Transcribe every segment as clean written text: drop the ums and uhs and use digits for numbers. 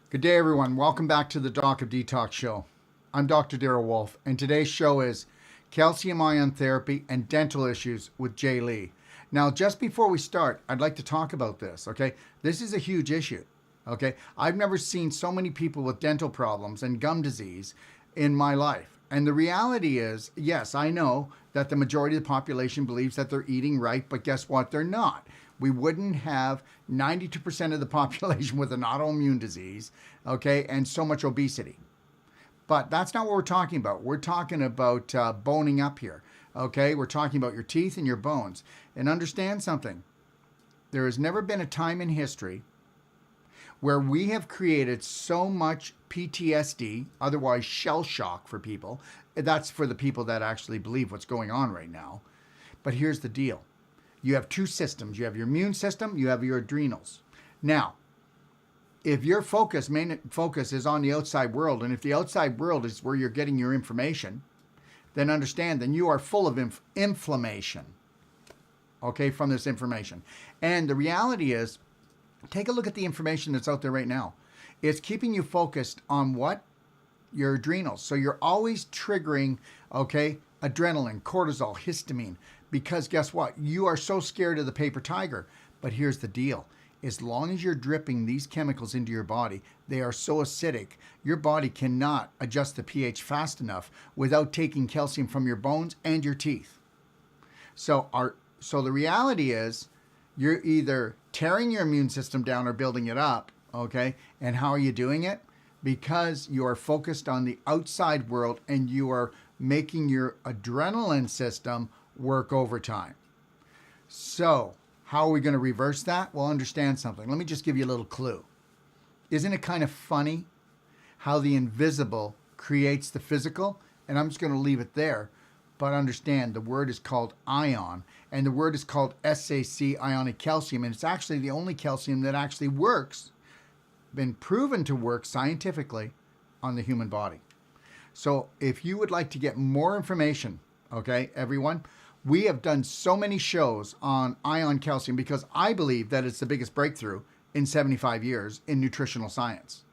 Good day, everyone. Welcome back to the Doc of Detox show. I'm Dr. Darrell Wolfe, and today's show is calcium ion therapy and dental issues with Jay Lee. Now, just before we start, I'd like to talk about this, okay? This is a huge issue, okay? I've never seen so many people with dental problems and gum disease in my life. And the reality is, yes, I know that the majority of the population believes that they're eating right, but guess what? They're not. We wouldn't have 92% of the population with an autoimmune disease, okay, and so much obesity. But that's not what we're talking about. We're talking about boning up here, okay? We're talking about your teeth and your bones. And understand something. There has never been a time in history where we have created so much PTSD, otherwise shell shock for people. That's for the people that actually believe what's going on right now. But here's the deal. You have two systems. You have your immune system, you have your adrenals. Now, if your main focus is on the outside world, and if the outside world is where you're getting your information, then understand, then you are full of inflammation, okay, from this information. And the reality is, take a look at the information that's out there right now. It's keeping you focused on what? Your adrenals. So you're always triggering, okay, adrenaline, cortisol, histamine, because guess what? You are so scared of the paper tiger. But here's the deal. As long as you're dripping these chemicals into your body, they are so acidic, your body cannot adjust the pH fast enough without taking calcium from your bones and your teeth. So the reality is, you're either tearing your immune system down or building it up, okay? And how are you doing it? Because you are focused on the outside world and you are making your adrenaline system work overtime. So, how are we going to reverse that? Well, understand something. Let me just give you a little clue. Isn't it kind of funny how the invisible creates the physical? And I'm just going to leave it there. But understand, the word is called ion, and the word is called SAC, ionic calcium, and it's actually the only calcium that actually works, been proven to work scientifically on the human body. So if you would like to get more information, okay, everyone, we have done so many shows on ion calcium because I believe that it's the biggest breakthrough in 75 years in nutritional science.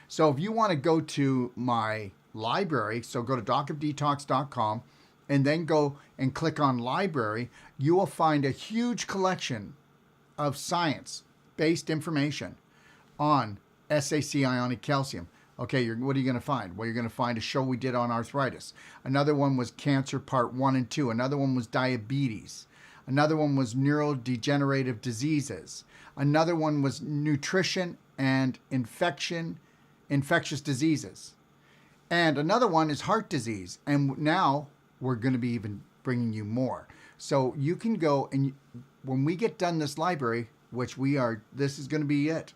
So if you want to go to my library, so go to docofdetox.com and then go and click on library, you will find a huge collection of science-based information on SAC ionic calcium. Okay, what are you going to find? Well, you're going to find a show we did on arthritis. Another one was cancer part 1 and 2. Another one was diabetes. Another one was neurodegenerative diseases. Another one was nutrition and infectious diseases. And another one is heart disease. And now we're going to be even bringing you more. So you can go and when we get done this library, which this is going to be it.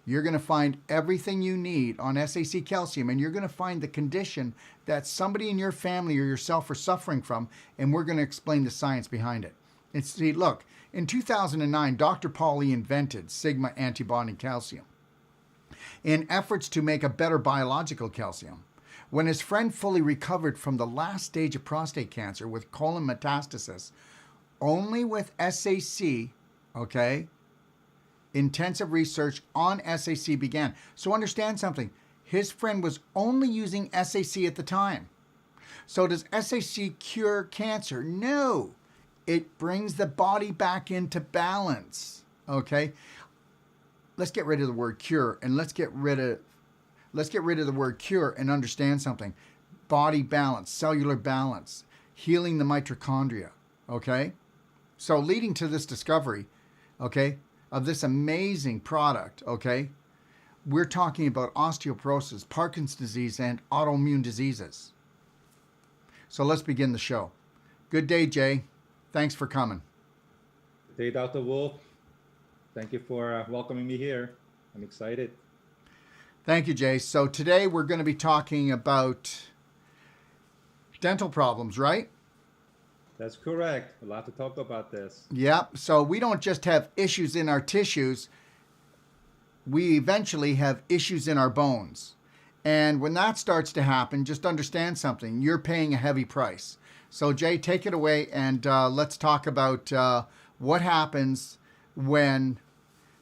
You're going to find everything you need on SAC calcium, and you're going to find the condition that somebody in your family or yourself are suffering from, and we're going to explain the science behind it. And see, look, in 2009, Dr. Pauly invented sigma antibonding calcium in efforts to make a better biological calcium. When his friend fully recovered from the last stage of prostate cancer with colon metastasis, only with SAC, okay, intensive research on SAC began. So understand something. His friend was only using SAC at the time. So does SAC cure cancer? No. It brings the body back into balance. Okay? Let's get rid of the word cure and let's get rid of the word cure and understand something. Body balance, cellular balance, healing the mitochondria. Okay? So leading to this discovery, okay, of this amazing product, okay, we're talking about osteoporosis, Parkinson's disease, and autoimmune diseases. So let's begin the show. Good day, Jay. Thanks for coming. Good day, Dr. Wolf. Thank you for welcoming me here. I'm excited. Thank you, Jay. So today we're going to be talking about dental problems, right? That's correct. A lot to talk about this. Yep. So we don't just have issues in our tissues. We eventually have issues in our bones. And when that starts to happen, just understand something. You're paying a heavy price. So Jay, take it away and let's talk about what happens when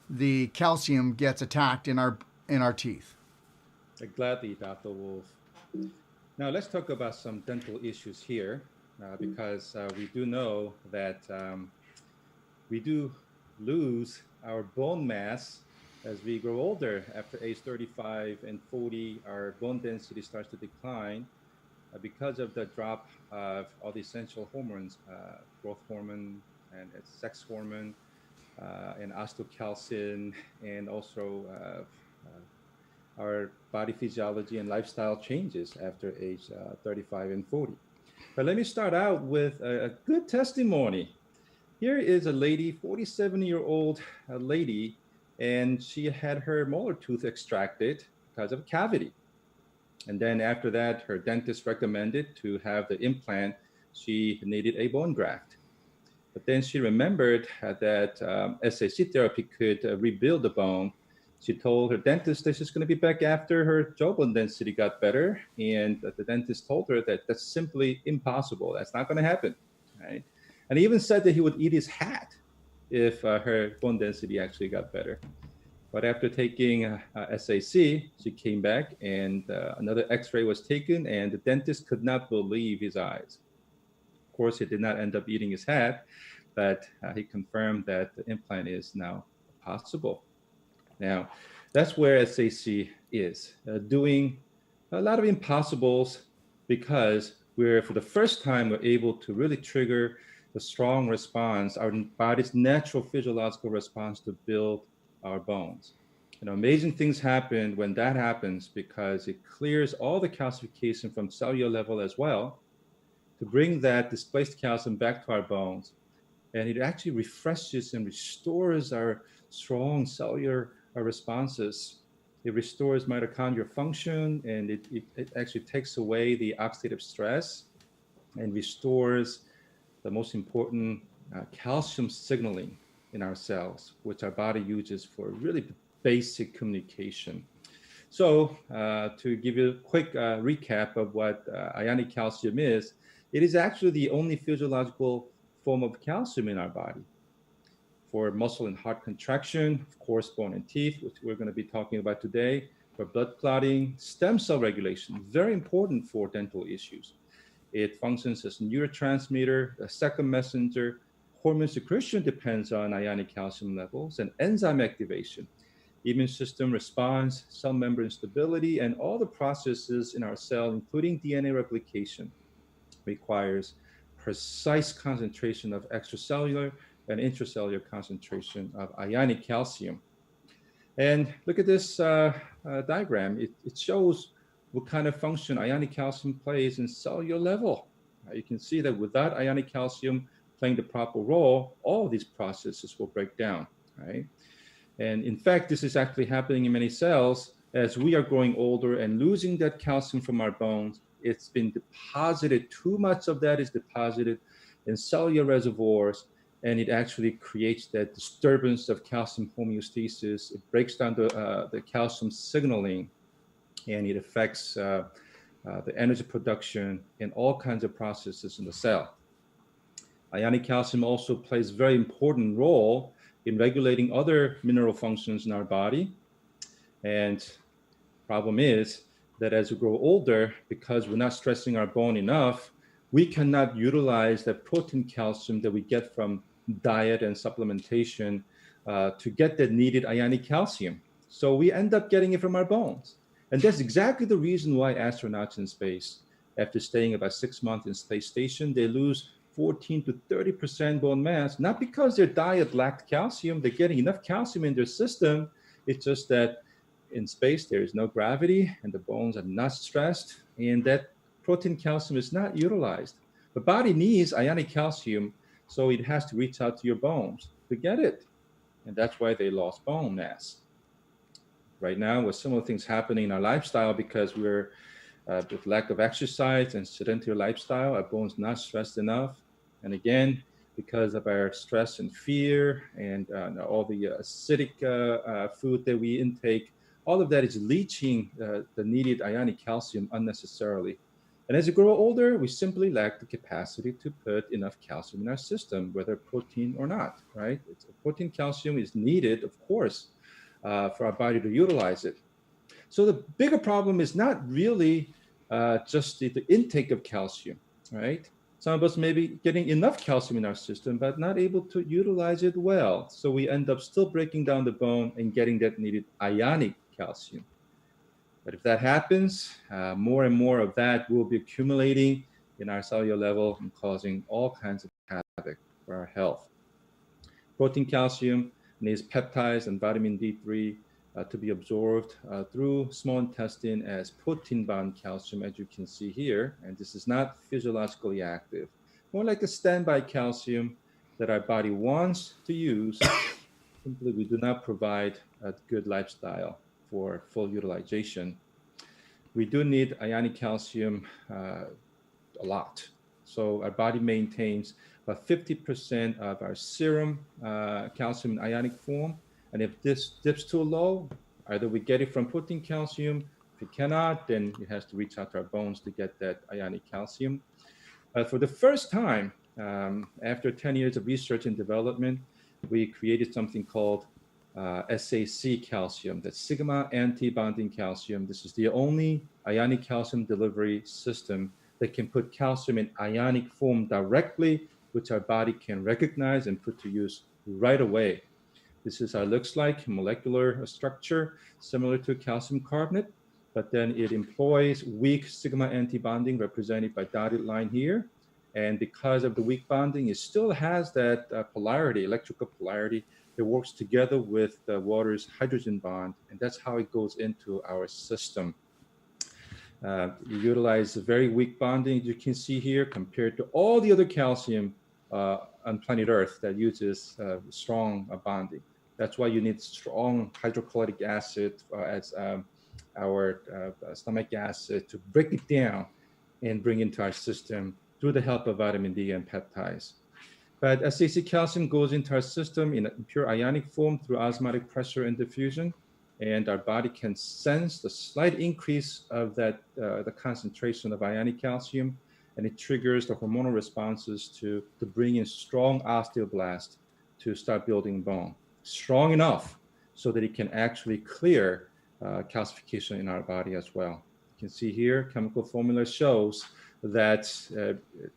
the calcium gets attacked in our teeth. Gladly, Dr. Wolf. Now, let's talk about some dental issues here because we do know that we do lose our bone mass as we grow older. After age 35 and 40, our bone density starts to decline because of the drop of all the essential hormones, growth hormone and sex hormone, and osteocalcin, and also our body physiology and lifestyle changes after age 35 and 40. But let me start out with a good testimony. Here is a lady, 47-year-old lady, and she had her molar tooth extracted because of a cavity. And then after that, her dentist recommended to have the implant. She needed a bone graft. But then she remembered that SAC therapy could rebuild the bone. She told her dentist that she's going to be back after her jawbone density got better. And the dentist told her that that's simply impossible. That's not going to happen. Right? And he even said that he would eat his hat if her bone density actually got better. But after taking SAC, she came back and another x-ray was taken, and the dentist could not believe his eyes. Of course, he did not end up eating his hat, but he confirmed that the implant is now possible. Now, that's where SAC is, doing a lot of impossibles because for the first time, we're able to really trigger the strong response, our body's natural physiological response to build our bones. Amazing things happen when that happens because it clears all the calcification from cellular level as well to bring that displaced calcium back to our bones. And it actually refreshes and restores our strong cellular responses. It restores mitochondrial function, and it actually takes away the oxidative stress and restores the most important calcium signaling in our cells, which our body uses for really basic communication. So to give you a quick recap of what ionic calcium is, it is actually the only physiological form of calcium in our body. For muscle and heart contraction, of course, bone and teeth, which we're going to be talking about today, for blood clotting, stem cell regulation, very important for dental issues. It functions as a neurotransmitter, a second messenger. Hormone secretion depends on ionic calcium levels and enzyme activation. Immune system response, cell membrane stability, and all the processes in our cell, including DNA replication, requires precise concentration of extracellular and intracellular concentration of ionic calcium. And look at this diagram. It shows what kind of function ionic calcium plays in cellular level. You can see that without ionic calcium playing the proper role, all of these processes will break down, right? And in fact, this is actually happening in many cells as we are growing older and losing that calcium from our bones. It's been deposited, too much of that is deposited in cellular reservoirs, and it actually creates that disturbance of calcium homeostasis. It breaks down the calcium signaling, and it affects the energy production and all kinds of processes in the cell. Ionic calcium also plays a very important role in regulating other mineral functions in our body. And problem is that as we grow older, because we're not stressing our bone enough, we cannot utilize that protein calcium that we get from diet and supplementation to get that needed ionic calcium. So we end up getting it from our bones. And that's exactly the reason why astronauts in space, after staying about 6 months in space station, they lose 14 to 30% bone mass, not because their diet lacked calcium, they're getting enough calcium in their system. It's just that in space, there is no gravity and the bones are not stressed, and that protein calcium is not utilized. The body needs ionic calcium, so it has to reach out to your bones to get it. And that's why they lost bone mass. Right now, with similar things happening in our lifestyle, because we're with lack of exercise and sedentary lifestyle, our bones not stressed enough. And again, because of our stress and fear and all the acidic food that we intake, all of that is leaching the needed ionic calcium unnecessarily. And as you grow older, we simply lack the capacity to put enough calcium in our system, whether protein or not, right? Protein calcium is needed, of course, for our body to utilize it. So the bigger problem is not really just the intake of calcium, right? Some of us may be getting enough calcium in our system, but not able to utilize it well. So we end up still breaking down the bone and getting that needed ionic calcium. But if that happens, more and more of that will be accumulating in our cellular level and causing all kinds of havoc for our health. Protein calcium needs peptides and vitamin D3 to be absorbed through small intestine as protein-bound calcium, as you can see here. And this is not physiologically active, more like a standby calcium that our body wants to use. Simply, we do not provide a good lifestyle for full utilization. We do need ionic calcium a lot. So our body maintains about 50% of our serum calcium in ionic form. And if this dips too low, either we get it from protein calcium. If it cannot, then it has to reach out to our bones to get that ionic calcium. For the first time, after 10 years of research and development, we created something called SAC calcium, that's sigma anti-bonding calcium. This is the only ionic calcium delivery system that can put calcium in ionic form directly, which our body can recognize and put to use right away. This is how it looks like, molecular structure, similar to calcium carbonate, but then it employs weak sigma anti-bonding represented by dotted line here. And because of the weak bonding, it still has that polarity, electrical polarity, that works together with the water's hydrogen bond, and that's how it goes into our system. You utilize very weak bonding, as you can see here, compared to all the other calcium on planet Earth that uses strong bonding. That's why you need strong hydrochloric acid as our stomach acid to break it down and bring into our system through the help of vitamin D and peptides. But SAC calcium goes into our system in a pure ionic form through osmotic pressure and diffusion, and our body can sense the slight increase of that the concentration of ionic calcium, and it triggers the hormonal responses to bring in strong osteoblast to start building bone, strong enough so that it can actually clear calcification in our body as well. You can see here, chemical formula shows that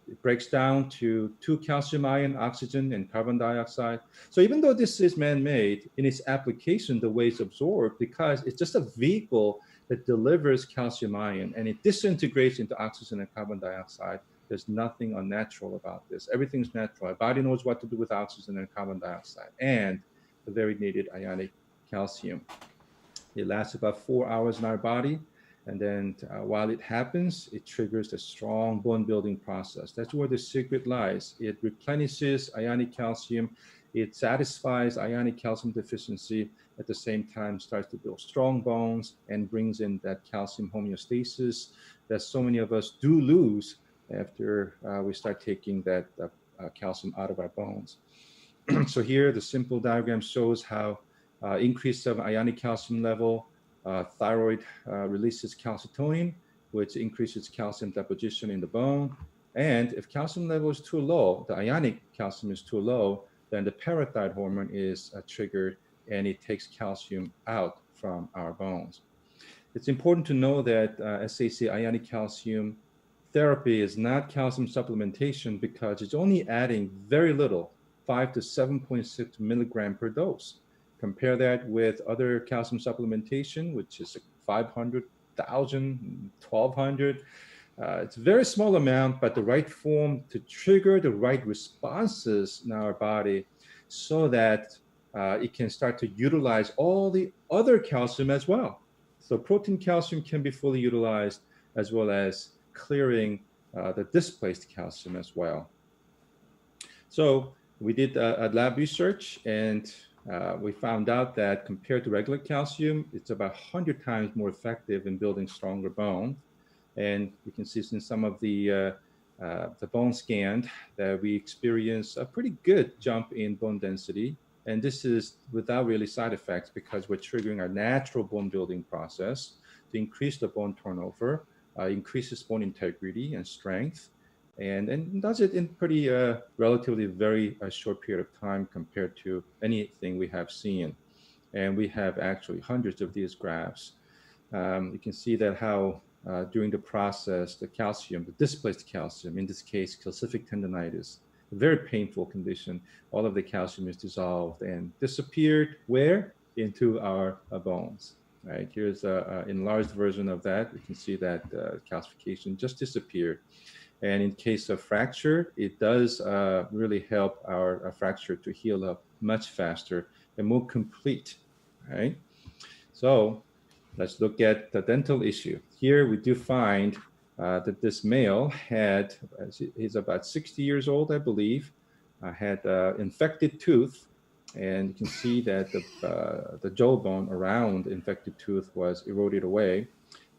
it breaks down to 2 calcium ion, oxygen, and carbon dioxide. So even though this is man-made, in its application, the way it's absorbed, because it's just a vehicle that delivers calcium ion and it disintegrates into oxygen and carbon dioxide, there's nothing unnatural about this. Everything's natural. Our body knows what to do with oxygen and carbon dioxide and the very needed ionic calcium. It lasts about 4 hours in our body. And then while it happens, it triggers the strong bone building process. That's where the secret lies. It replenishes ionic calcium. It satisfies ionic calcium deficiency. At the same time, starts to build strong bones and brings in that calcium homeostasis that so many of us do lose after we start taking that calcium out of our bones. So here, the simple diagram shows how increase of ionic calcium level thyroid releases calcitonin, which increases calcium deposition in the bone. And if calcium level is too low, the ionic calcium is too low, then the parathyroid hormone is triggered and it takes calcium out from our bones. It's important to know that SAC ionic calcium therapy is not calcium supplementation because it's only adding very little, 5 to 7.6 milligram per dose. Compare that with other calcium supplementation, which is 500, 1,000, 1,200. It's a very small amount, but the right form to trigger the right responses in our body so that it can start to utilize all the other calcium as well. So protein calcium can be fully utilized as well as clearing the displaced calcium as well. So we did a lab research and we found out that compared to regular calcium, it's about 100 times more effective in building stronger bone. And you can see in some of the bone scanned that we experience a pretty good jump in bone density. And this is without really side effects because we're triggering our natural bone building process to increase the bone turnover, increases bone integrity and strength, and does it in pretty relatively very short period of time compared to anything we have seen. And we have actually hundreds of these graphs. You can see that how during the process, the calcium, the displaced calcium, in this case, calcific tendonitis, a very painful condition, all of the calcium is dissolved and disappeared where? Into our bones. Right, here's an enlarged version of that. You can see that calcification just disappeared. And in case of fracture, it does really help our fracture to heal up much faster and more complete. Right. So let's look at the dental issue. Here we do find that this male had, he's about 60 years old, I believe, had infected tooth. And you can see that the jawbone around the infected tooth was eroded away.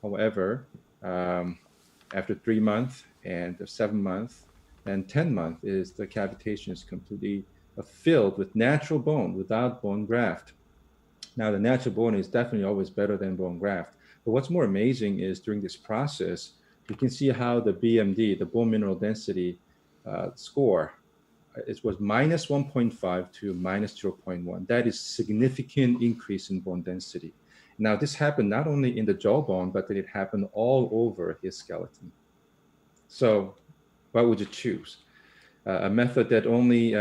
However, after 3 months and 7 months and 10 months is the cavitation is completely filled with natural bone without bone graft. Now, the natural bone is definitely always better than bone graft. But what's more amazing is during this process, you can see how the BMD, the bone mineral density score, it was minus 1.5 to minus 0.1. That is significant increase in bone density. Now, this happened not only in the jawbone, but it happened all over his skeleton. So, what would you choose? A method that only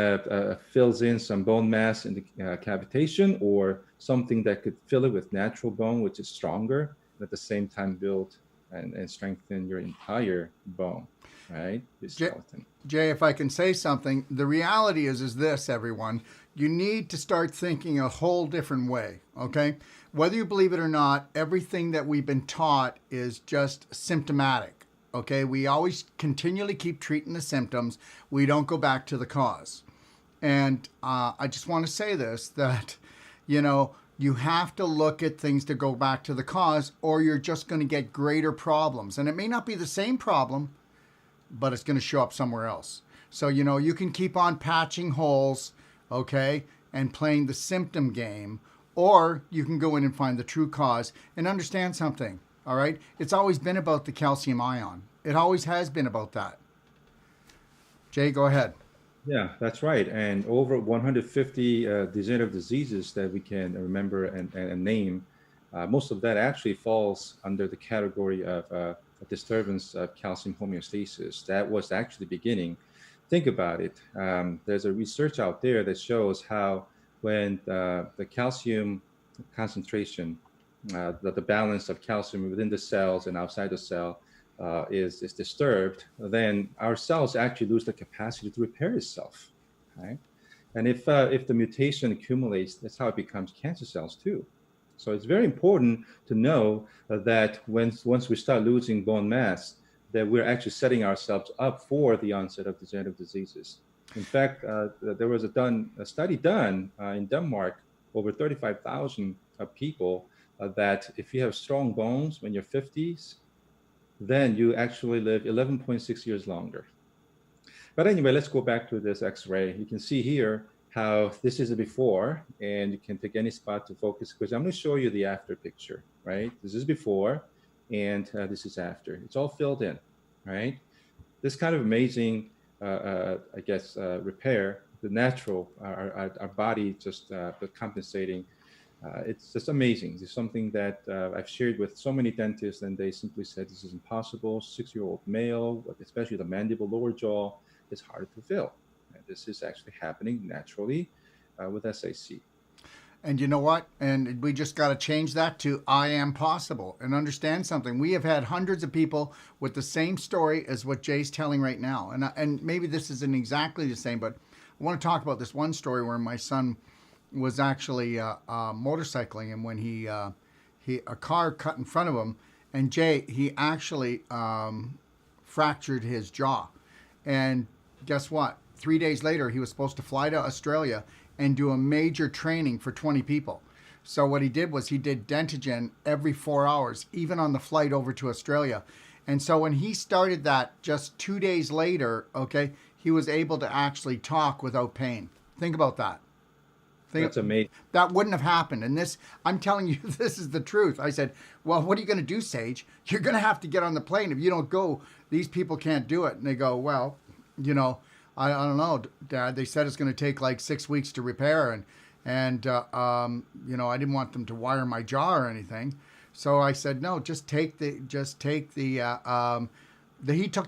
fills in some bone mass in the cavitation, or something that could fill it with natural bone, which is stronger, and at the same time build and strengthen your entire bone, right? This skeleton. Jay, if I can say something, the reality is this, everyone. You need to start thinking a whole different way, okay? Whether you believe it or not, everything that we've been taught is just symptomatic. Okay, we always continually keep treating the symptoms. We don't go back to the cause. And I just want to say this, that, you have to look at things to go back to the cause, or you're just going to get greater problems. And it may not be the same problem, but it's going to show up somewhere else. So, you can keep on patching holes, okay, and playing the symptom game, or you can go in and find the true cause and understand something. All right. It's always been about the calcium ion. It always has been about that. Jay, go ahead. Yeah, that's right. And over 150 degenerative diseases that we can remember and name, most of that actually falls under the category of a disturbance of calcium homeostasis. That was actually beginning. Think about it. There's a research out there that shows how when the calcium concentration, the balance of calcium within the cells and outside the cell is disturbed, then our cells actually lose the capacity to repair itself, right? And if the mutation accumulates, that's how it becomes cancer cells too. So it's very important to know that once we start losing bone mass, that we're actually setting ourselves up for the onset of degenerative diseases. In fact, there was a study done in Denmark, over 35,000 people, that if you have strong bones when you're 50s, then you actually live 11.6 years longer. But anyway, let's go back to this X-ray. You can see here how this is a before, and you can pick any spot to focus, because I'm going to show you the after picture, right? This is before, and this is after. It's all filled in, right? This kind of amazing, repair, the natural, our body just compensating. It's just amazing. It's something that I've shared with so many dentists, and they simply said this is impossible. 6-year-old male, especially the mandible lower jaw, is hard to fill. And this is actually happening naturally with SAC. And you know what? And we just got to change that to I am possible, and understand something. We have had hundreds of people with the same story as what Jay's telling right now. And maybe this isn't exactly the same, but I want to talk about this one story where my son was actually motorcycling, and when he a car cut in front of him, and Jay, he actually fractured his jaw. And guess what? 3 days later, he was supposed to fly to Australia and do a major training for 20 people. So what he did was he did Dentagen every 4 hours, even on the flight over to Australia. And so when he started that just 2 days later, okay, he was able to actually talk without pain. Think about that. That's amazing. That wouldn't have happened. And this, I'm telling you, this is the truth. I said, well, what are you going to do, Sage? You're going to have to get on the plane. If you don't go, these people can't do it. And they go, well, I don't know, Dad. They said it's going to take like 6 weeks to repair. And I didn't want them to wire my jaw or anything. So I said, no, just take he took the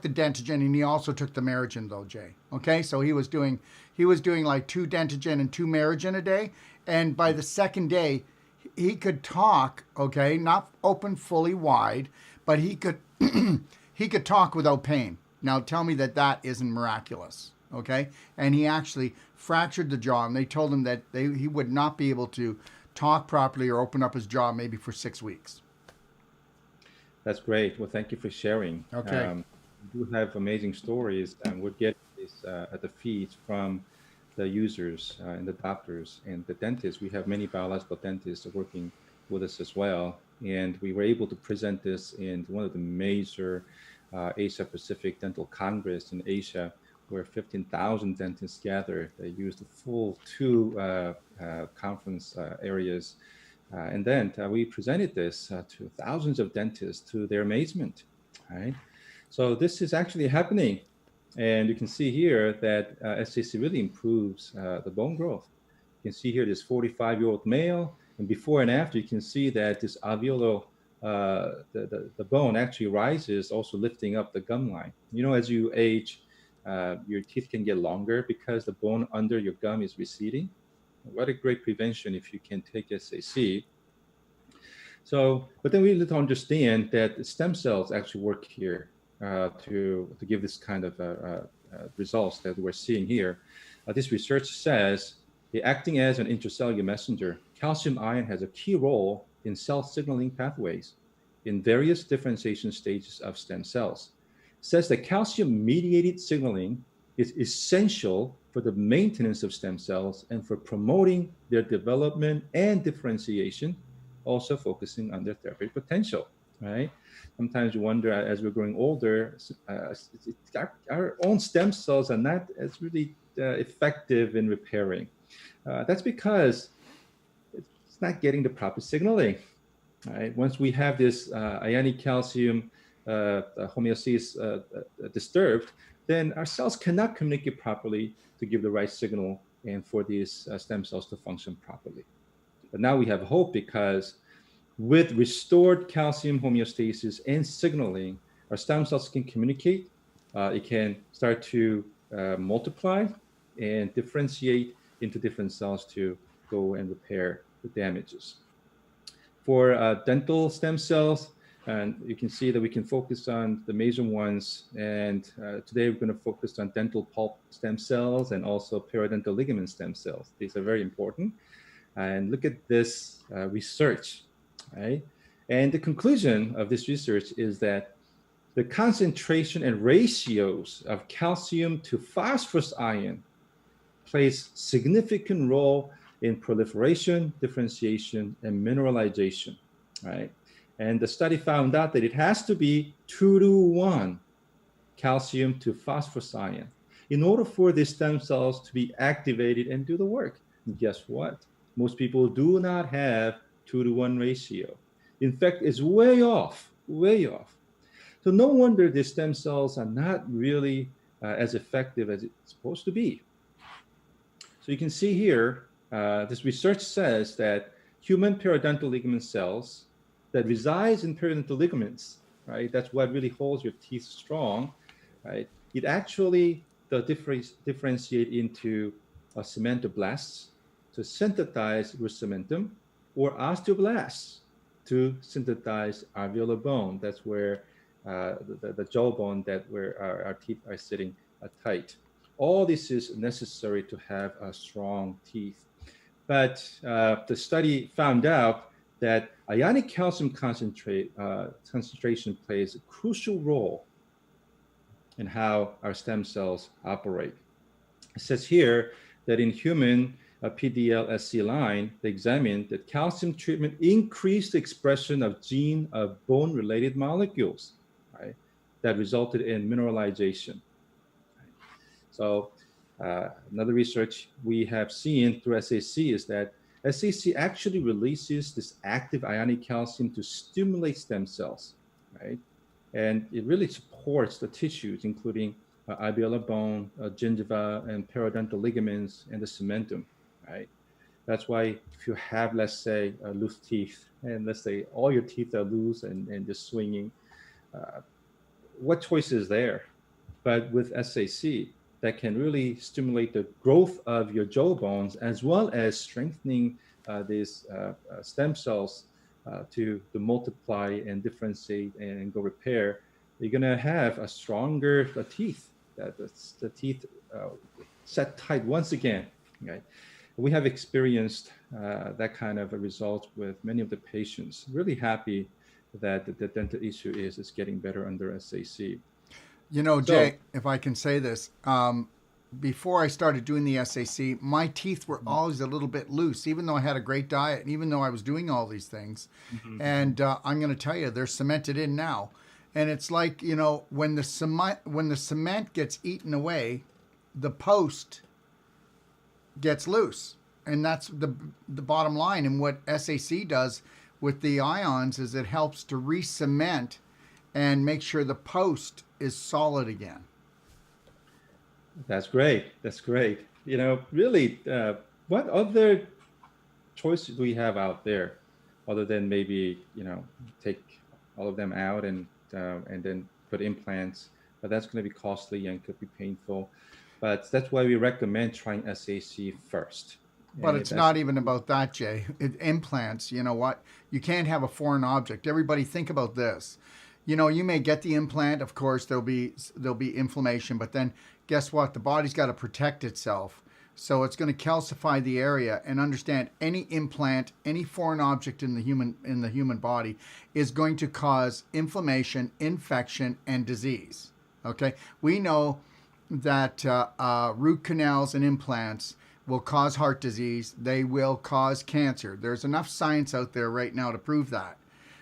Dentagen and he also took the Merigen though, Jay. Okay, so he was doing like 2 Dentagen and 2 Merigen a day, and by the second day, he could talk. Okay, not open fully wide, but he could he could talk without pain. Now tell me that that isn't miraculous. Okay, and he actually fractured the jaw, and they told him that he would not be able to talk properly or open up his jaw maybe for 6 weeks. That's great. Well, thank you for sharing. Okay. We do have amazing stories, and we're getting this at the feeds from the users and the doctors and the dentists. We have many biological dentists working with us as well, and we were able to present this in one of the major Asia Pacific Dental Congress in Asia, where 15,000 dentists gathered. They used the full two conference areas. And then we presented this to thousands of dentists to their amazement, right? So this is actually happening. And you can see here that SAC really improves the bone growth. You can see here this 45-year-old male, and before and after, you can see that this alveolar, the bone actually rises, also lifting up the gum line. You know, as you age, your teeth can get longer because the bone under your gum is receding. What a great prevention if you can take SAC. So, but then we need to understand that stem cells actually work here to give this kind of results that we're seeing here. This research says acting as an intracellular messenger, calcium ion has a key role in cell signaling pathways in various differentiation stages of stem cells. It says that calcium-mediated signaling is essential for the maintenance of stem cells and for promoting their development and differentiation, also focusing on their therapeutic potential, right? Sometimes you wonder as we're growing older, our own stem cells are not as really effective in repairing. That's because it's not getting the proper signaling, right? Once we have this ionic calcium homeostasis disturbed, then our cells cannot communicate properly to give the right signal and for these stem cells to function properly. But now we have hope because with restored calcium homeostasis and signaling, our stem cells can communicate. It can start to multiply and differentiate into different cells to go and repair the damages. For dental stem cells, and you can see that we can focus on the major ones. And today we're going to focus on dental pulp stem cells and also periodontal ligament stem cells. These are very important. And look at this research, right? And the conclusion of this research is that the concentration and ratios of calcium to phosphorus ion plays significant role in proliferation, differentiation, and mineralization, right? And the study found out that it has to be 2-to-1 calcium to phosphorus ion in order for these stem cells to be activated and do the work. And guess what? Most people do not have 2-to-1 ratio. In fact, it's way off, way off. So no wonder these stem cells are not really as effective as it's supposed to be. So you can see here, this research says that human periodontal ligament cells that resides in periodontal ligaments, right? That's what really holds your teeth strong, right? It actually differentiate into cementoblasts to synthesize root cementum, or osteoblasts to synthesize alveolar bone. That's where the jawbone where our teeth are sitting tight. All this is necessary to have strong teeth. But the study found out that ionic calcium concentration plays a crucial role in how our stem cells operate. It says here that in human PDL-SC line, they examined that calcium treatment increased the expression of gene of bone-related molecules, right, that resulted in mineralization. So another research we have seen through SAC is that SAC actually releases this active ionic calcium to stimulate stem cells, right? And it really supports the tissues, including alveolar bone, gingiva, and periodontal ligaments, and the cementum, right? That's why if you have, let's say, loose teeth, and let's say all your teeth are loose and just swinging, uh, what choice is there? But with SAC, that can really stimulate the growth of your jaw bones as well as strengthening these stem cells to multiply and differentiate and go repair. You're going to have a stronger teeth. The teeth uh, set tight once again. Right? We have experienced that kind of a result with many of the patients. Really happy that the dental issue is getting better under SAC. You know, So, Jay, if I can say this, before I started doing the SAC, my teeth were mhm, always a little bit loose, even though I had a great diet and even though I was doing all these things. mhm, mhm. And I'm going to tell you, they're cemented in now. And it's like, you know, when the cement gets eaten away, the post gets loose, and that's the bottom line. And what SAC does with the ions is it helps to re-cement and make sure the post is solid again. That's great. That's great. Really, what other choices do we have out there other than maybe, take all of them out and then put implants? But that's going to be costly and could be painful. But that's why we recommend trying SAC first. But And if it's not SAC, even about that, Jay. Implants, you know what? You can't have a foreign object. Everybody think about this. You know, you may get the implant, of course there'll be inflammation, but then guess what? The body's got to protect itself. So it's going to calcify the area, and understand any implant, any foreign object in the human body is going to cause inflammation, infection, and disease. Okay? We know that root canals and implants will cause heart disease. They will cause cancer. There's enough science out there right now to prove that.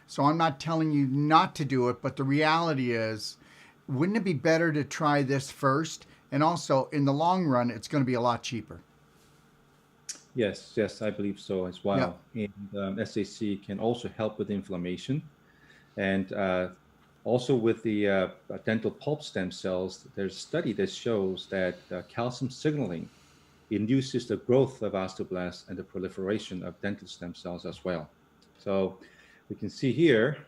So I'm not telling you not to do it, but the reality is, wouldn't it be better to try this first? And also, in the long run, it's going to be a lot cheaper. yes, yes, I believe so as Yeah. well. And SAC can also help with inflammation. And also with the dental pulp stem cells, there's a study that shows that calcium signaling induces the growth of osteoblasts and the proliferation of dental stem cells as well. So we can see here,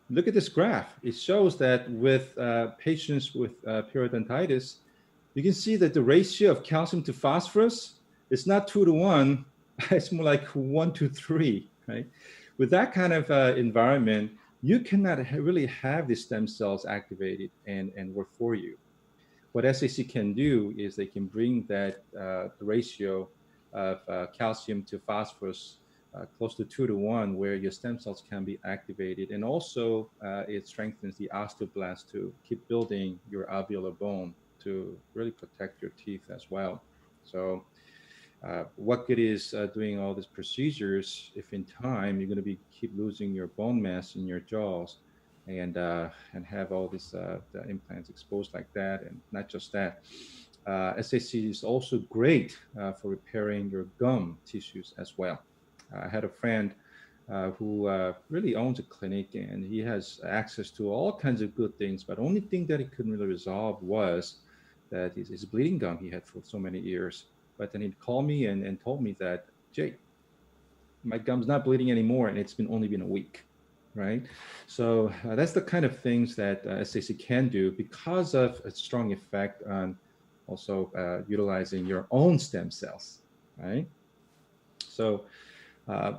look at this graph. It shows that with patients with periodontitis, you can see that the ratio of calcium to phosphorus is not 2 to 1, it's more like 1 to 3, right? With that kind of environment, you cannot really have these stem cells activated and work for you. What SAC can do is they can bring that the ratio of calcium to phosphorus close to 2 to 1, where your stem cells can be activated. And also, it strengthens the osteoblast to keep building your alveolar bone to really protect your teeth as well. So, what good is doing all these procedures if in time you're going to be keep losing your bone mass in your jaws and have all these the implants exposed like that? And not just that, SAC is also great for repairing your gum tissues as well. I had a friend who really owns a clinic, and he has access to all kinds of good things, but the only thing that he couldn't really resolve was that his bleeding gum he had for so many years. But then he'd call me and told me that, Jay, my gum's not bleeding anymore, and it's been only been a week, right? So that's the kind of things that SAC can do because of a strong effect on also utilizing your own stem cells, right? So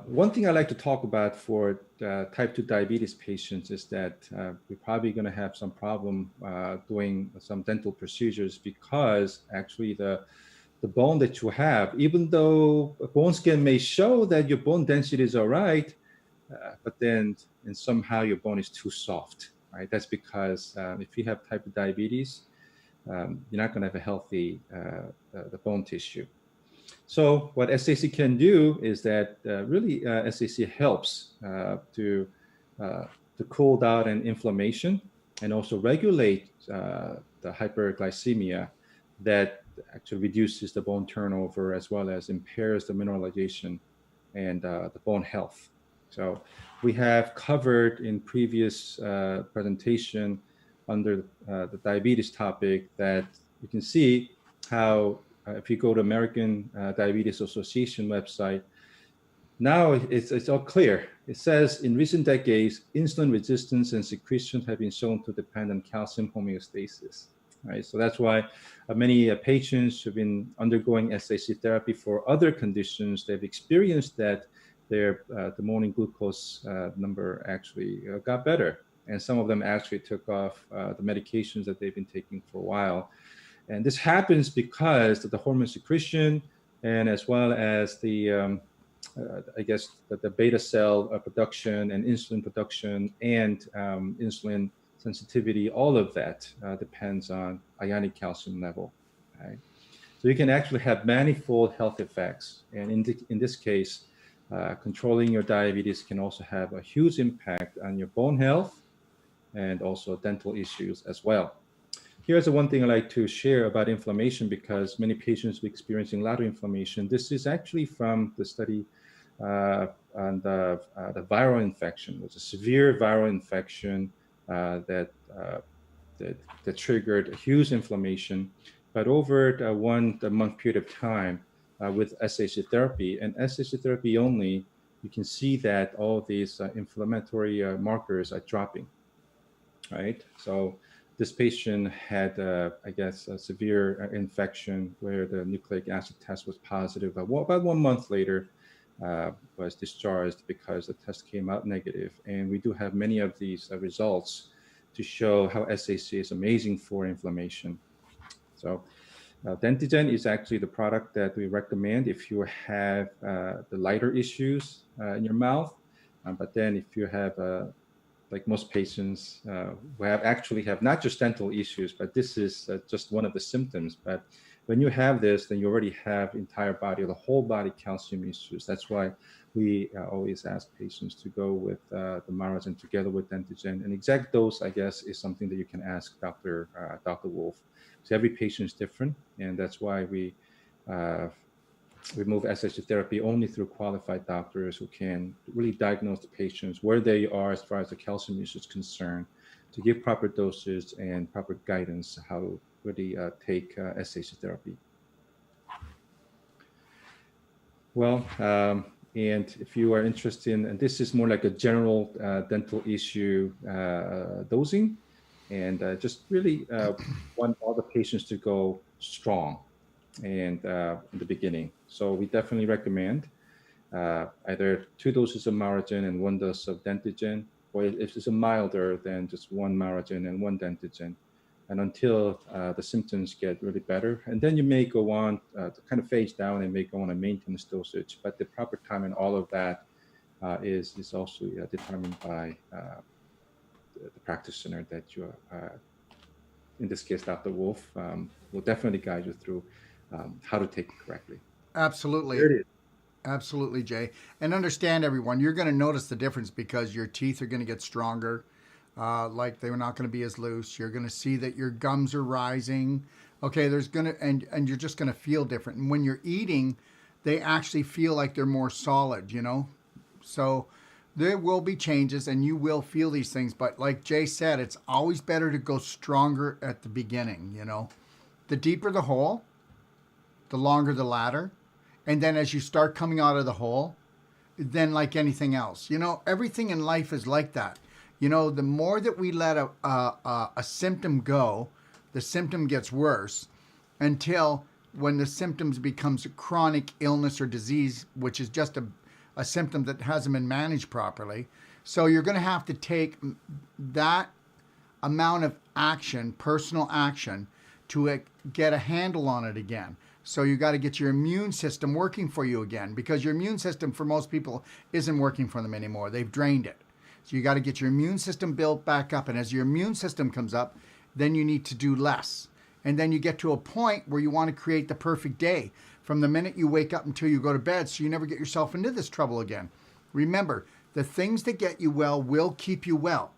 one thing I like to talk about for type 2 diabetes patients is that we're probably going to have some problem doing some dental procedures because actually the bone that you have, even though a bone scan may show that your bone density is all right, but then and somehow your bone is too soft, right? That's because if you have type 2 diabetes, you're not going to have a healthy the bone tissue. So what SAC can do is that really SAC helps uh, to cool down an inflammation and also regulate the hyperglycemia that actually reduces the bone turnover as well as impairs the mineralization and the bone health. So we have covered in previous presentation under the diabetes topic that you can see how if you go to American Diabetes Association website, now it's all clear. It says in recent decades, insulin resistance and secretion have been shown to depend on calcium homeostasis. Right, so that's why many patients who've been undergoing SAC therapy for other conditions, they've experienced that their the morning glucose number actually got better, and some of them actually took off the medications that they've been taking for a while. And this happens because of the hormone secretion, and as well as the I guess the beta cell production and insulin production and insulin sensitivity, all of that depends on ionic calcium level. Right? So you can actually have manifold health effects. And in this case, controlling your diabetes can also have a huge impact on your bone health and also dental issues as well. Here's the one thing I like to share about inflammation, because many patients are experiencing a lot of inflammation. This is actually from the study on the viral infection. It was a severe viral infection that triggered a huge inflammation. But over the 1 month period of time with SAC therapy and SAC therapy only, you can see that all these inflammatory markers are dropping, right? So this patient had, I guess, a severe infection where the nucleic acid test was positive. About 1 month later, was discharged because the test came out negative. And we do have many of these results to show how SAC is amazing for inflammation. So Dentigen is actually the product that we recommend if you have the lighter issues in your mouth. But then if you have, like most patients who have not just dental issues, but this is just one of the symptoms. But when you have this, then you already have entire body or the whole body calcium issues. That's why we always ask patients to go with the Maragen together with Dentigen. An exact dose, I guess, is something that you can ask Dr. Wolfe. So every patient is different, and that's why we move SSG therapy only through qualified doctors who can really diagnose the patients where they are as far as the calcium use is concerned, to give proper doses and proper guidance how to really take SSG therapy. Well, and if you are interested in, and this is more like a general dental issue dosing, and just really want all the patients to go strong and in the beginning. So we definitely recommend either 2 doses of Maragen and 1 dose of Dentigen, or if it's a milder, then just 1 Maragen and 1 Dentigen, and until the symptoms get really better. And then you may go on to kind of phase down and may go on a maintenance dosage, but the proper time and all of that is also determined by the practitioner that you are, in this case, Dr. Wolfe, will definitely guide you through how to take it correctly. Absolutely. There it is. Absolutely, Jay. And understand, everyone, you're going to notice the difference because your teeth are going to get stronger. Like they're not going to be as loose. You're going to see that your gums are rising. Okay, and you're just going to feel different. And when you're eating, they actually feel like they're more solid, you know? So there will be changes and you will feel these things. But like Jay said, it's always better to go stronger at the beginning, you know? The deeper the hole, the longer the ladder. And then as you start coming out of the hole, then like anything else, you know, everything in life is like that. You know, the more that we let a symptom go, the symptom gets worse until when the symptoms becomes a chronic illness or disease, which is just a symptom that hasn't been managed properly. So you're going to have to take that amount of action, personal action, to get a handle on it again. So you got to get your immune system working for you again, because your immune system for most people isn't working for them anymore. They've drained it. So you got to get your immune system built back up. And as your immune system comes up, then you need to do less. And then you get to a point where you want to create the perfect day from the minute you wake up until you go to bed, so you never get yourself into this trouble again. Remember, the things that get you well will keep you well.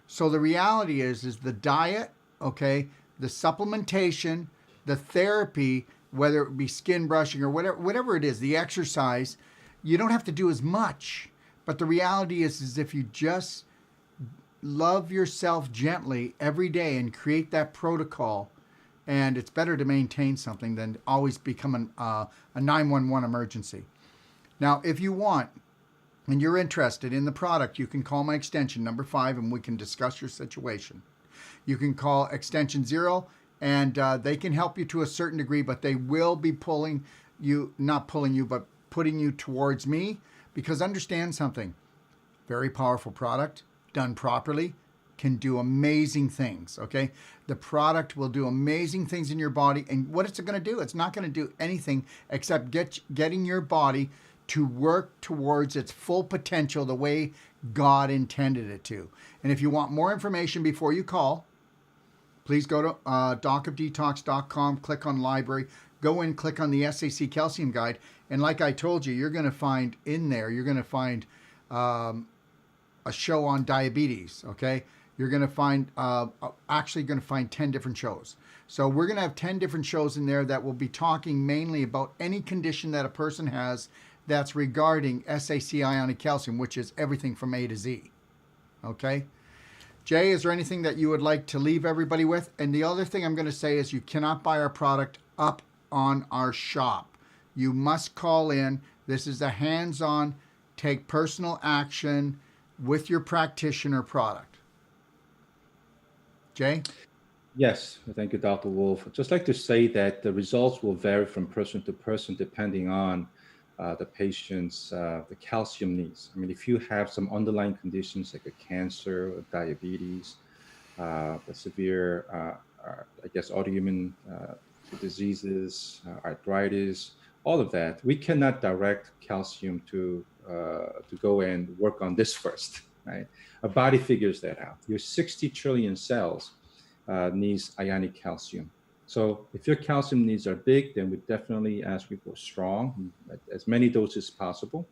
So the reality is the diet, okay, the supplementation, the therapy, whether it be skin brushing or whatever it is, the exercise, you don't have to do as much. But the reality is if you just love yourself gently every day and create that protocol, And it's better to maintain something than always become a 911 emergency. Now, if you want and you're interested in the product, you can call my extension number 5 and we can discuss your situation. You can call extension 0 and they can help you to a certain degree, but they will be pulling you, not pulling you, but putting you towards me, because understand something. Very powerful product, done properly, can do amazing things, okay? The product will do amazing things in your body, and what it's going to do, it's not going to do anything except getting your body to work towards its full potential the way God intended it to. And if you want more information before you call, please go to docofdetox.com, click on library, go in, click on the SAC calcium guide, and like I told you, you're going to find in there, you're going to find a show on diabetes, okay? You're going to find, actually going to find 10 different shows. So we're going to have 10 different shows in there that will be talking mainly about any condition that a person has that's regarding SAC ionic calcium, which is everything from A to Z, okay? Jay, is there anything that you would like to leave everybody with? And the other thing I'm going to say is you cannot buy our product up on our shop. You must call in. This is a hands-on, take personal action with your practitioner product. Jay? Yes, thank you, Dr. Wolfe. I'd just like to say that the results will vary from person to person depending on the patient's the calcium needs. I mean, if you have some underlying conditions like a cancer, or diabetes, the severe, I guess, autoimmune diseases, arthritis, all of that, we cannot direct calcium to go and work on this first, right? Our body figures that out. Your 60 trillion cells needs ionic calcium. So if your calcium needs are big, then we definitely ask you for strong, as many doses as possible.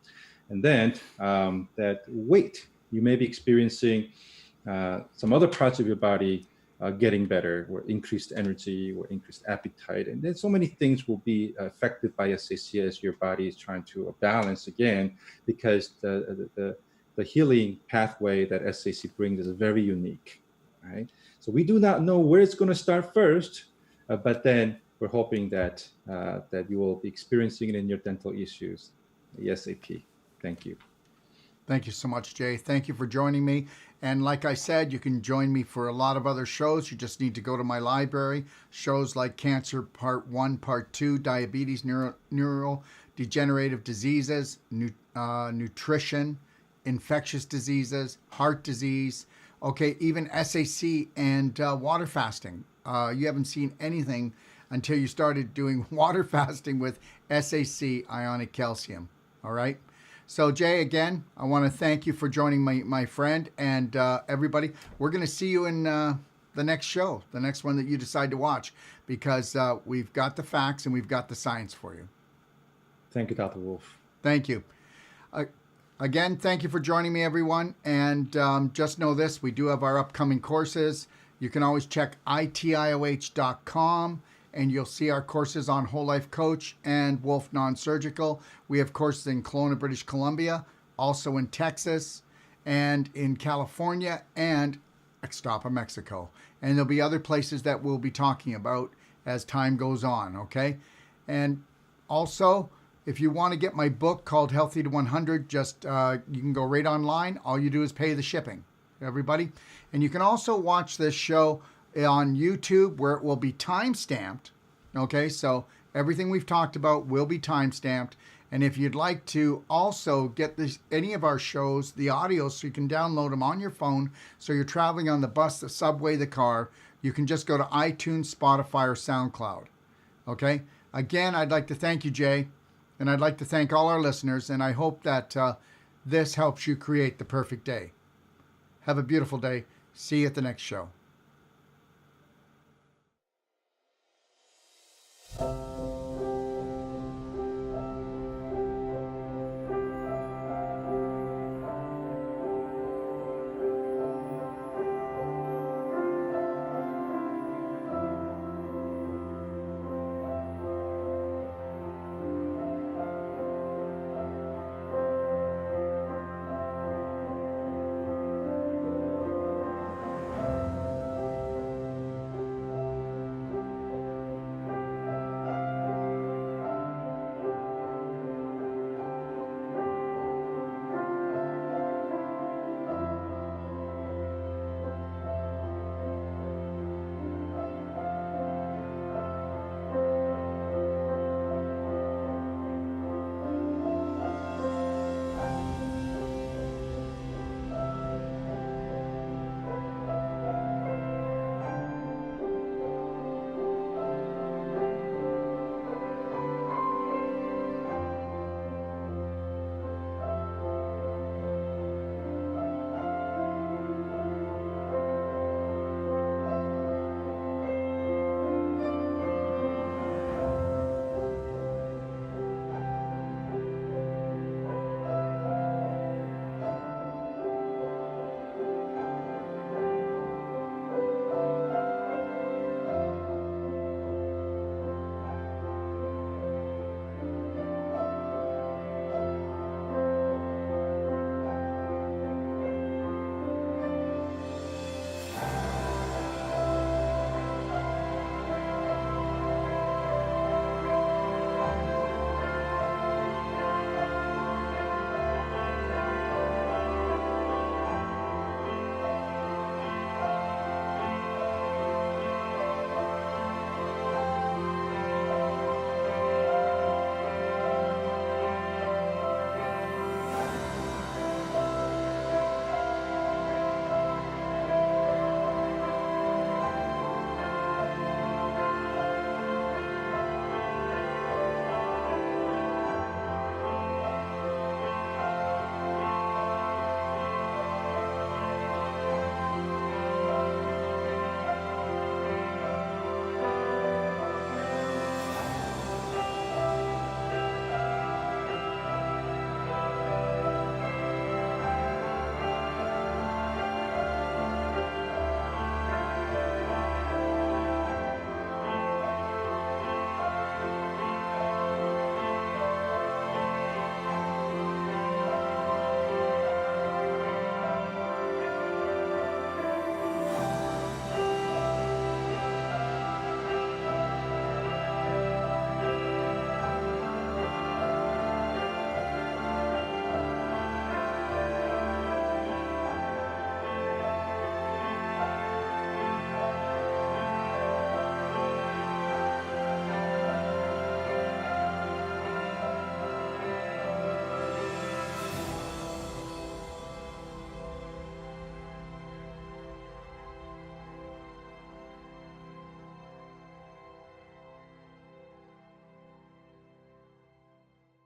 And then that weight, you may be experiencing some other parts of your body getting better, or increased energy, or increased appetite. And then so many things will be affected by SAC as your body is trying to balance again, because the healing pathway that SAC brings is very unique, right? So we do not know where it's going to start first, but then we're hoping that that you will be experiencing it in your dental issues ASAP. Thank you. Thank you so much, Jay. Thank you for joining me. And like I said, you can join me for a lot of other shows. You just need to go to my library. Shows like Cancer Part 1, Part 2, Diabetes, Neurodegenerative Diseases, Nutrition, Infectious Diseases, Heart Disease, okay, even SAC and water fasting. You haven't seen anything until you started doing water fasting with SAC ionic calcium, all right? So, Jay, again, I want to thank you for joining my friend, and everybody. We're going to see you in the next show, the next one that you decide to watch, because we've got the facts and we've got the science for you. Thank you, Dr. Wolfe. Thank you. Again, thank you for joining me, everyone. And just know this, we do have our upcoming courses. You can always check itioh.com. And you'll see our courses on Whole Life Coach and Wolfe Non-Surgical. We have courses in Kelowna, British Columbia, also in Texas, and in California, and Ixtapa, Mexico. And there'll be other places that we'll be talking about as time goes on, okay? And also, if you want to get my book called Healthy to 100, just you can go right online. All you do is pay the shipping, everybody. And you can also watch this show on YouTube, where it will be time-stamped, okay? So everything we've talked about will be time-stamped. And if you'd like to also get any of our shows, the audio, so you can download them on your phone, so you're traveling on the bus, the subway, the car, you can just go to iTunes, Spotify, or SoundCloud, okay? Again, I'd like to thank you, Jay, and I'd like to thank all our listeners, and I hope that this helps you create the perfect day. Have a beautiful day. See you at the next show.